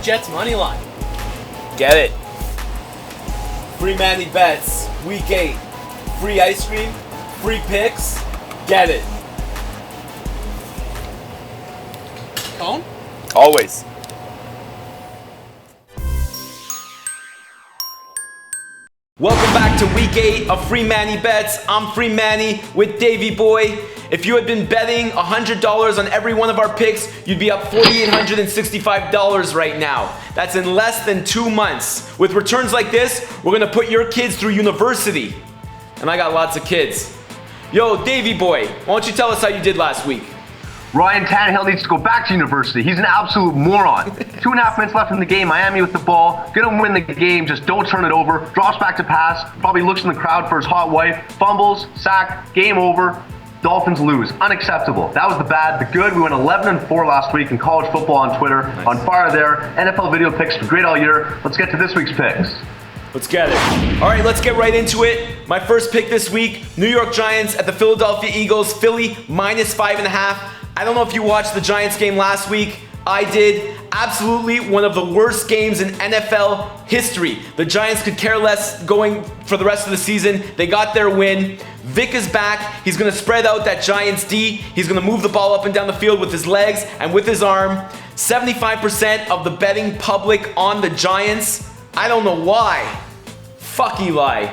Jets money line. Get it. Free Manny bets, week 8. Free ice cream, free picks, get it. Cone? Always. Welcome back to week 8 of Free Manny Bets. I'm Free Manny with Davey Boy. If you had been betting $100 on every one of our picks, you'd be up $4,865 right now. That's in less than 2 months. With returns like this, we're gonna put your kids through university. And I got lots of kids. Yo, Davey Boy, why don't you tell us how you did last week? Ryan Tannehill needs to go back to university. He's an absolute moron. 2.5 minutes left in the game. Miami with the ball. Gonna win the game. Just don't turn it over. Drops back to pass. Probably looks in the crowd for his hot wife. Fumbles. Sack. Game over. Dolphins lose. Unacceptable. That was the bad. The good, we went 11-4 last week in college football on Twitter. Nice. On fire there. NFL video picks were great all year. Let's get to this week's picks. Let's get it. All right, let's get right into it. My first pick this week, New York Giants at the Philadelphia Eagles. Philly -5.5. I don't know if you watched the Giants game last week. I did. Absolutely one of the worst games in NFL history. The Giants could care less going for the rest of the season. They got their win. Vic is back. He's going to spread out that Giants D. He's going to move the ball up and down the field with his legs and with his arm. 75% of the betting public on the Giants. I don't know why. Fuck Eli.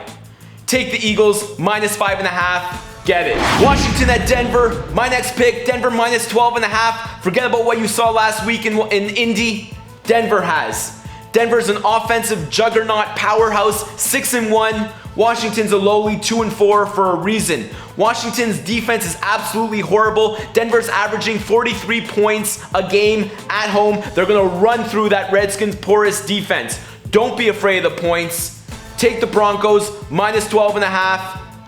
Take the Eagles -5.5. Get it. Washington at Denver. My next pick, Denver -12.5. Forget about what you saw last week in Indy. Denver has. Denver's an offensive juggernaut powerhouse, 6-1. Washington's a lowly 2-4 for a reason. Washington's defense is absolutely horrible. Denver's averaging 43 points a game at home. They're gonna run through that Redskins porous defense. Don't be afraid of the points. Take the Broncos -12.5.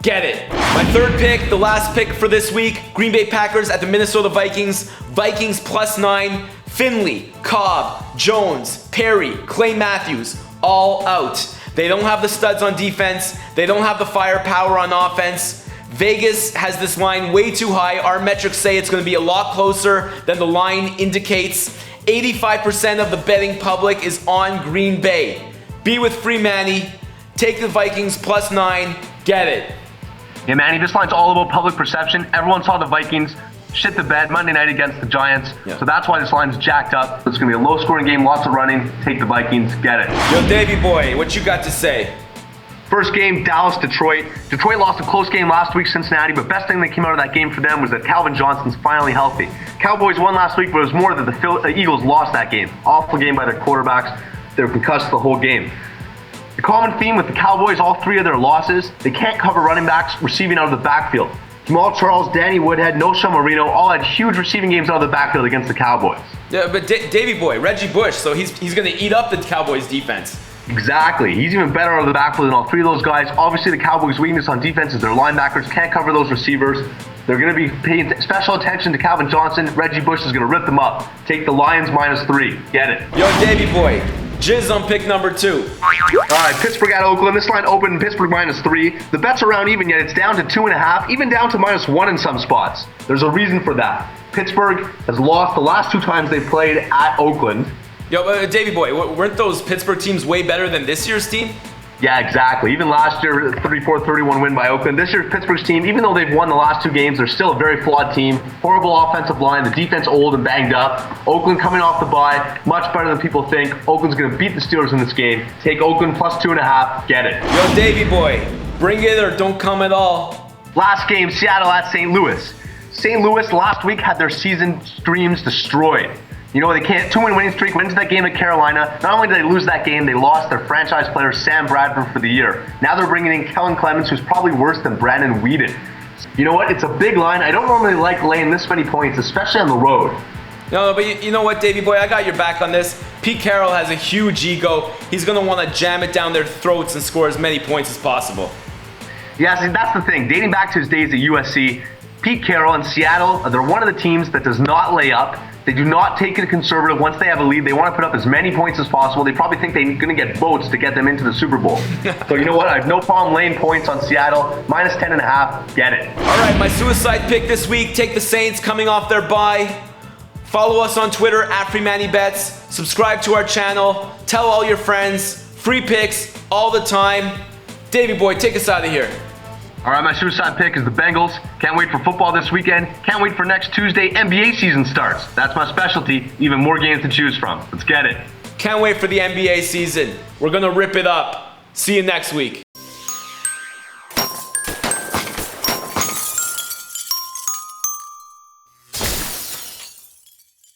Get it. My third pick, the last pick for this week, Green Bay Packers at the Minnesota Vikings. Vikings +9. Finley, Cobb, Jones, Perry, Clay Matthews, all out. They don't have the studs on defense. They don't have the firepower on offense. Vegas has this line way too high. Our metrics say it's going to be a lot closer than the line indicates. 85% of the betting public is on Green Bay. Be with Free Manny. Take the Vikings +9. Get it. Yeah, Manny, this line's all about public perception. Everyone saw the Vikings shit the bed Monday night against the Giants. Yeah. So that's why this line's jacked up. It's going to be a low-scoring game, lots of running. Take the Vikings. Get it. Yo, Davey Boy, what you got to say? First game, Dallas-Detroit. Detroit lost a close game last week, Cincinnati, but best thing that came out of that game for them was that Calvin Johnson's finally healthy. Cowboys won last week, but it was more that the Eagles lost that game. Awful game by their quarterbacks. They were concussed the whole game. The common theme with the Cowboys, all 3 of their losses, they can't cover running backs receiving out of the backfield. Jamal Charles, Danny Woodhead, Nosha Marino all had huge receiving games out of the backfield against the Cowboys. Yeah, but Davey Boy, Reggie Bush, so he's going to eat up the Cowboys defense. Exactly. He's even better out of the backfield than all 3 of those guys. Obviously, the Cowboys' weakness on defense is their linebackers can't cover those receivers. They're going to be paying special attention to Calvin Johnson. Reggie Bush is going to rip them up. Take the Lions -3. Get it. Yo, Davey Boy, jizz on pick number 2. All right, Pittsburgh at Oakland. This line opened Pittsburgh -3. The bet's around even, yet it's down to 2.5, even down to -1 in some spots. There's a reason for that. Pittsburgh has lost the last 2 times they played at Oakland. Yo, Davey Boy, weren't those Pittsburgh teams way better than this year's team? Yeah, exactly. Even last year, 34-31 win by Oakland. This year's Pittsburgh's team, even though they've won the last 2 games, they're still a very flawed team. Horrible offensive line. The defense old and banged up. Oakland coming off the bye, much better than people think. Oakland's going to beat the Steelers in this game. Take Oakland +2.5. Get it. Yo, Davey Boy, bring it or don't come at all. Last game, Seattle at St. Louis. St. Louis last week had their season dreams destroyed. You know, they can't 2-win winning streak, went into that game at Carolina. Not only did they lose that game, they lost their franchise player, Sam Bradford, for the year. Now they're bringing in Kellen Clemens, who's probably worse than Brandon Whedon. You know what? It's a big line. I don't normally like laying this many points, especially on the road. No, but you know what, Davey Boy? I got your back on this. Pete Carroll has a huge ego. He's going to want to jam it down their throats and score as many points as possible. Yeah, see, that's the thing. Dating back to his days at USC, Pete Carroll and Seattle, they're one of the teams that does not lay up. They do not take it conservative. Once they have a lead, they want to put up as many points as possible. They probably think they're going to get votes to get them into the Super Bowl. So you know what? I have no problem laying points on Seattle. -10.5. Get it. All right, my suicide pick this week. Take the Saints coming off their bye. Follow us on Twitter at FreeMannyBets. Subscribe to our channel. Tell all your friends. Free picks all the time. Davey boy, take us out of here. All right, my suicide pick is the Bengals. Can't wait for football this weekend. Can't wait for next Tuesday. NBA season starts. That's my specialty. Even more games to choose from. Let's get it. Can't wait for the NBA season. We're gonna rip it up. See you next week.